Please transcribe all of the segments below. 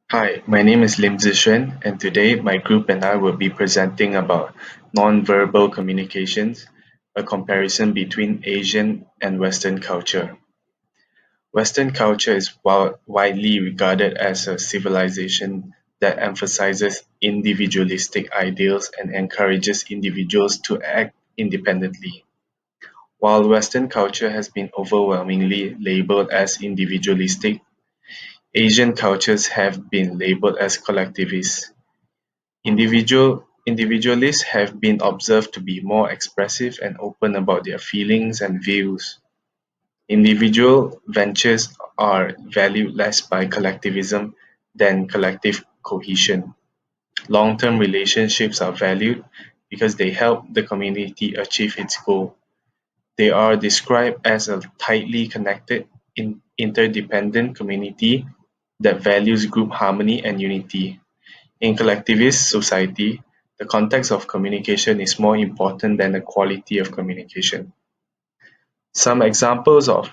Hi, my name is Lim Zixuan, and today my group and I will be presenting about nonverbal communications, a comparison between Asian and Western culture. Western culture is widely regarded as a civilization that emphasizes individualistic ideals and encourages individuals to act independently. While Western culture has been overwhelmingly labeled as individualistic, Asian cultures have been labeled as collectivist. Individualists have been observed to be more expressive and open about their feelings and views. Individual ventures are valued less by collectivism than collective cohesion. Long-term relationships are valued because they help the community achieve its goal. They are described as a tightly connected, interdependent community that values group harmony and unity. In collectivist society, the context of communication is more important than the quality of communication. Some examples of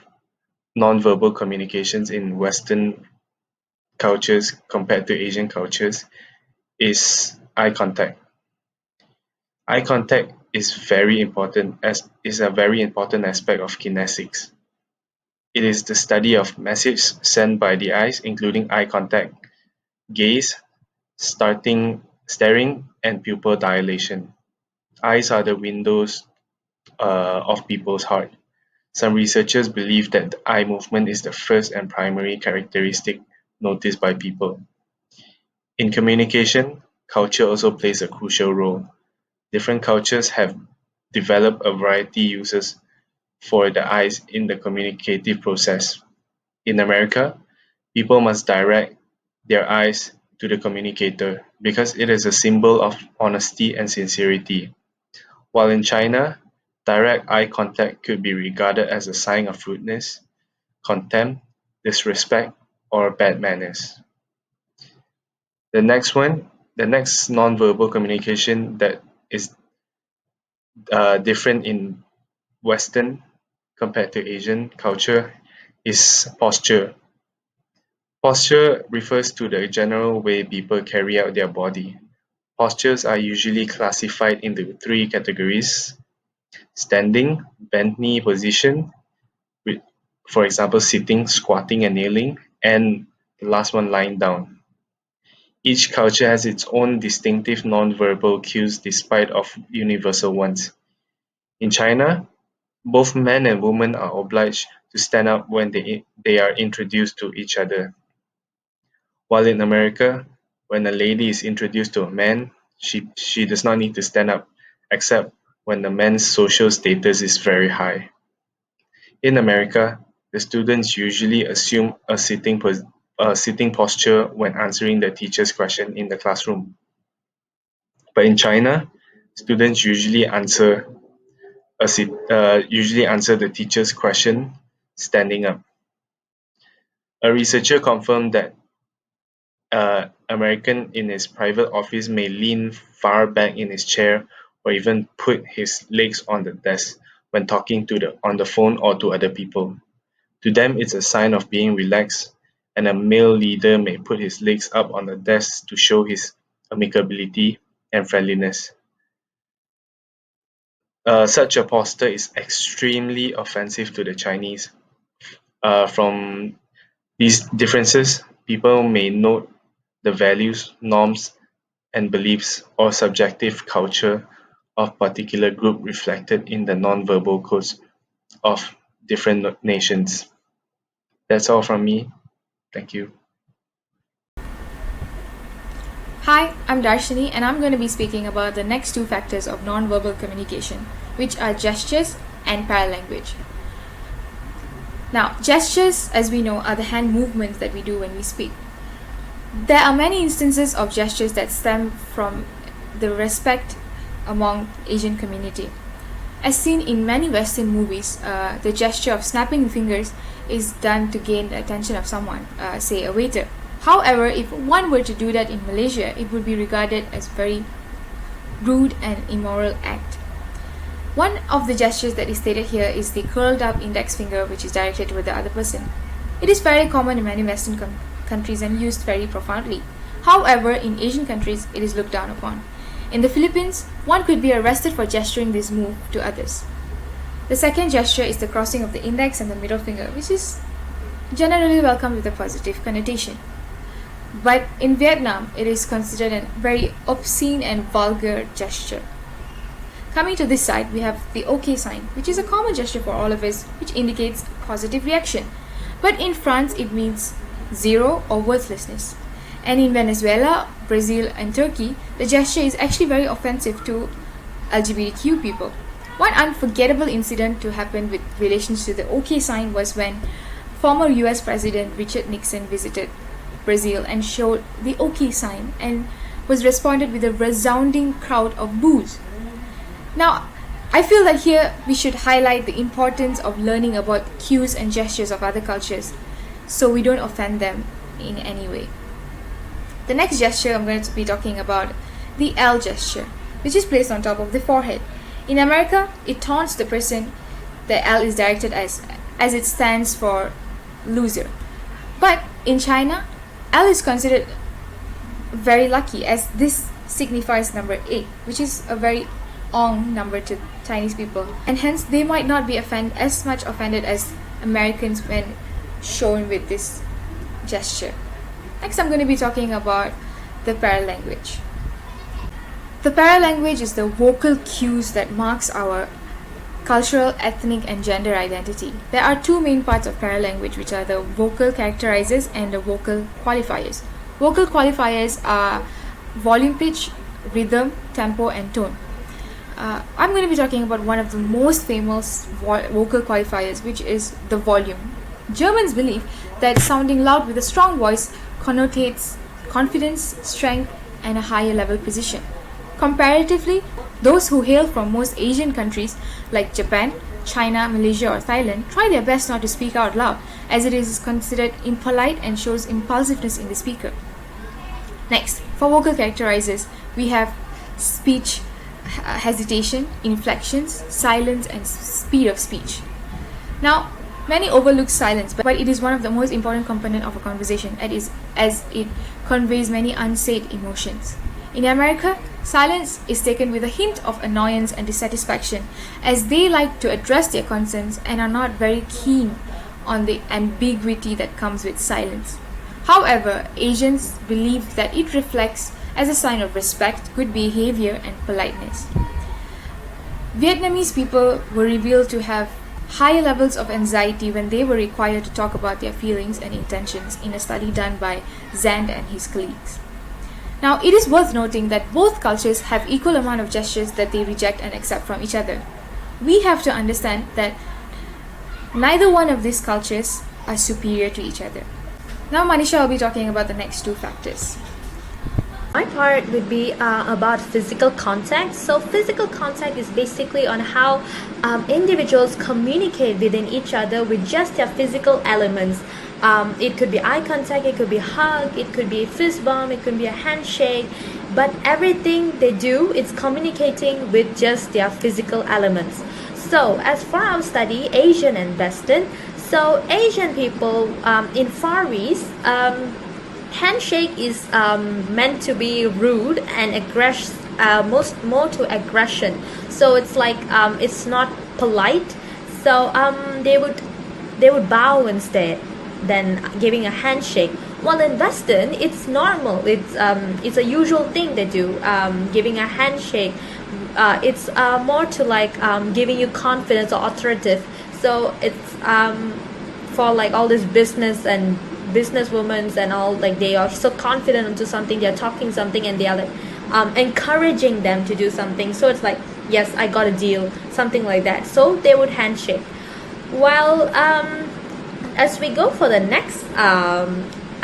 nonverbal communications in Western cultures compared to Asian cultures is eye contact. Eye contact is a very important aspect of kinesics. It is the study of message sent by the eyes, including eye contact, gaze, staring, and pupil dilation. Eyes are the windows of people's heart. Some researchers believe that the eye movement is the first and primary characteristic noticed by people. In communication, culture also plays a crucial role. Different cultures have developed a variety uses for the eyes in the communicative process. In America, people must direct their eyes to the communicator because it is a symbol of honesty and sincerity. While in China, direct eye contact could be regarded as a sign of rudeness, contempt, disrespect, or bad manners. The next nonverbal communication that is different in Western compared to Asian culture is posture. Posture refers to the general way people carry out their body. Postures are usually classified into three categories: standing, bent knee position, with, for example, sitting, squatting, and kneeling, and the last one, lying down. Each culture has its own distinctive non-verbal cues despite of universal ones. In China, both men and women are obliged to stand up when they are introduced to each other. While in America, when a lady is introduced to a man, she does not need to stand up, except when the man's social status is very high. In America, the students usually assume a sitting posture when answering the teacher's question in the classroom. But in China, students usually answer the teacher's question standing up. A researcher confirmed that American in his private office may lean far back in his chair or even put his legs on the desk when talking on the phone or to other people. To them, it's a sign of being relaxed, and a male leader may put his legs up on the desk to show his amicability and friendliness. Such a posture is extremely offensive to the Chinese. From these differences, people may note the values, norms, and beliefs or subjective culture of particular group reflected in the nonverbal codes of different nations. That's all from me. Thank you. Hi, I'm Darshini, and I'm going to be speaking about the next two factors of nonverbal communication, which are gestures and paralanguage. Now, gestures, as we know, are the hand movements that we do when we speak. There are many instances of gestures that stem from the respect among Asian community. As seen in many Western movies, the gesture of snapping fingers is done to gain the attention of someone, say a waiter. However, if one were to do that in Malaysia, it would be regarded as very rude and immoral act. One of the gestures that is stated here is the curled up index finger, which is directed toward the other person. It is very common in many Western countries and used very profoundly. However, in Asian countries, it is looked down upon. In the Philippines, one could be arrested for gesturing this move to others. The second gesture is the crossing of the index and the middle finger, which is generally welcomed with a positive connotation. But in Vietnam, it is considered a very obscene and vulgar gesture. Coming to this side, we have the OK sign, which is a common gesture for all of us, which indicates positive reaction. But in France, it means zero or worthlessness. And in Venezuela, Brazil, and Turkey, the gesture is actually very offensive to LGBTQ people. One unforgettable incident to happen with relations to the OK sign was when former US President Richard Nixon visited Brazil and showed the OK sign and was responded with a resounding crowd of boos. Now, I feel that here we should highlight the importance of learning about cues and gestures of other cultures so we don't offend them in any way. The next gesture I'm going to be talking about, the L gesture, which is placed on top of the forehead. In America, it taunts the person. The L is directed as it stands for loser. But in China, L is considered very lucky as this signifies number 8, which is a very Ong number to Chinese people, and hence they might not be as much offended as Americans when shown with this gesture. Next, I'm going to be talking about the paralanguage. The paralanguage is the vocal cues that marks our cultural, ethnic, and gender identity. There are two main parts of paralanguage, which are the vocal characterizers and the vocal qualifiers. Vocal qualifiers are volume, pitch, rhythm, tempo, and tone. I'm going to be talking about one of the most famous vocal qualifiers, which is the volume. Germans believe that sounding loud with a strong voice connotates confidence, strength, and a higher level position. Comparatively, those who hail from most Asian countries like Japan, China, Malaysia, or Thailand try their best not to speak out loud, as it is considered impolite and shows impulsiveness in the speaker. Next, for vocal characterizers, we have speech, hesitation, inflections, silence, and speed of speech. Now, many overlook silence, but it is one of the most important components of a conversation, as it conveys many unsaid emotions. In America, silence is taken with a hint of annoyance and dissatisfaction, as they like to address their concerns and are not very keen on the ambiguity that comes with silence. However, Asians believe that it reflects as a sign of respect, good behavior, and politeness. Vietnamese people were revealed to have higher levels of anxiety when they were required to talk about their feelings and intentions in a study done by Zand and his colleagues. Now, it is worth noting that both cultures have equal amount of gestures that they reject and accept from each other. We have to understand that neither one of these cultures are superior to each other. Now, Manisha will be talking about the next two factors. My part would be about physical contact. So physical contact is basically on how individuals communicate within each other with just their physical elements. It could be eye contact, it could be a hug, it could be a fist bump, it could be a handshake, but everything they do is communicating with just their physical elements. So as for our study, Asian and Western, so Asian people in Far East, handshake is meant to be rude and more to aggression. So it's like it's not polite. So they would bow instead than giving a handshake. While in Western, it's normal. It's a usual thing they do. Giving a handshake. It's more to like giving you confidence or authoritative. So it's for like all this business and businesswomen and all, like they are so confident into something, they're talking something, and they are like encouraging them to do something. So it's like, yes, I got a deal, something like that. So they would handshake. While as we go for the next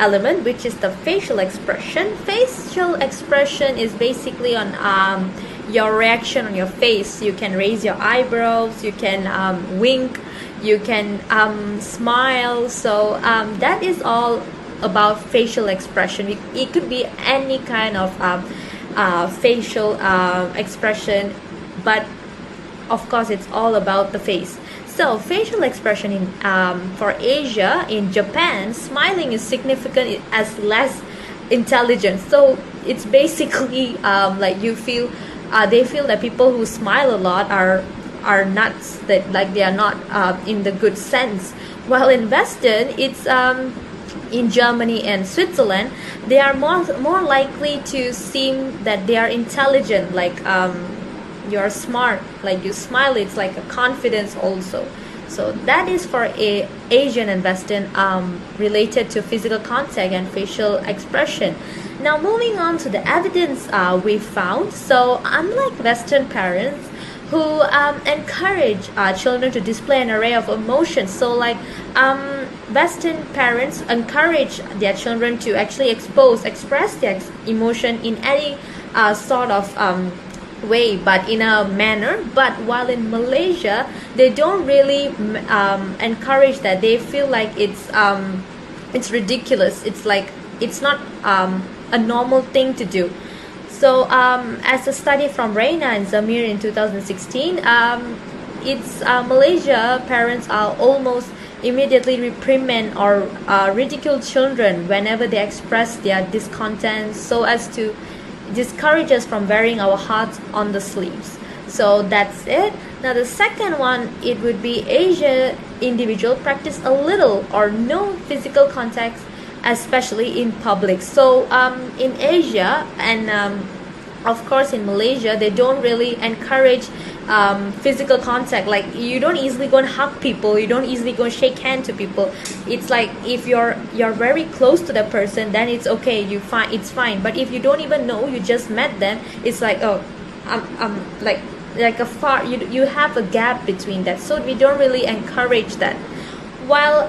element, which is the facial expression. Facial expression is basically on your reaction on your face. You can raise your eyebrows, you can wink, you can smile. So that is all about facial expression. It could be any kind of facial expression, but of course it's all about the face. So facial expression in for Asia, in Japan, smiling is significant as less intelligent. So it's basically like you feel they feel that people who smile a lot are nuts, that like they are not in the good sense. While in Western, it's in Germany and Switzerland, they are more likely to seem that they are intelligent, like you're smart, like you smile, it's like a confidence also. So that is for Asian and Western related to physical contact and facial expression. Now moving on to the evidence we found. So unlike Western parents who encourage children to display an array of emotions, so like Western parents encourage their children to actually express their emotion in any sort of way, but in a manner. But while in Malaysia, they don't really encourage that. They feel like it's ridiculous. It's like it's not a normal thing to do. So as a study from Reina and Zamir in 2016, it's Malaysia parents are almost immediately reprimand or ridicule children whenever they express their discontent, so as to discourage us from wearing our hearts on the sleeves. So that's it. Now the second one, it would be Asia individual practice a little or no physical contact, especially in public. So in Asia and of course in Malaysia, they don't really encourage physical contact. Like you don't easily go and hug people, you don't easily go and shake hand to people. It's like if you're very close to the person, then it's okay, it's fine. But if you don't even know, you just met them, it's like, oh, I'm like a far, you have a gap between that. So we don't really encourage that. While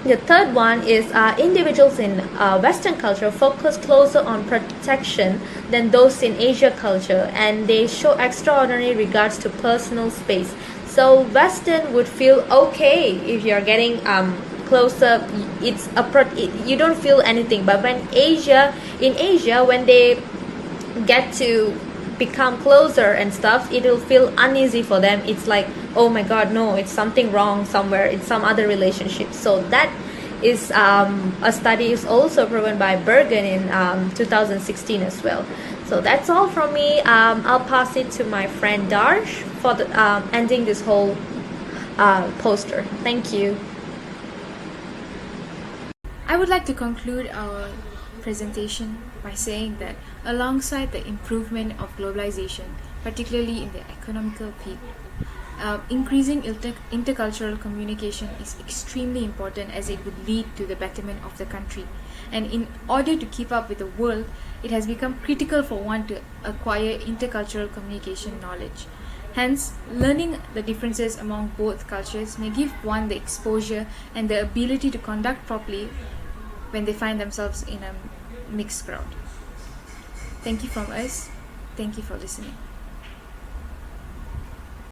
the third one is individuals in Western culture focus closer on protection than those in Asia culture, and they show extraordinary regards to personal space. So Western would feel okay if you're getting closer, you don't feel anything. But in Asia, when they get to become closer and stuff, it will feel uneasy for them. It's like, oh my god, no, it's something wrong somewhere, it's some other relationship. So that is a study is also proven by Bergen in 2016 as well. So that's all from me. I'll pass it to my friend Darsh for the ending this whole poster. Thank you. I would like to conclude our presentation by saying that alongside the improvement of globalization, particularly in the economical field, increasing intercultural communication is extremely important, as it would lead to the betterment of the country. And in order to keep up with the world, it has become critical for one to acquire intercultural communication knowledge. Hence, learning the differences among both cultures may give one the exposure and the ability to conduct properly when they find themselves in a mixed crowd. Thank you from us. Thank you for listening.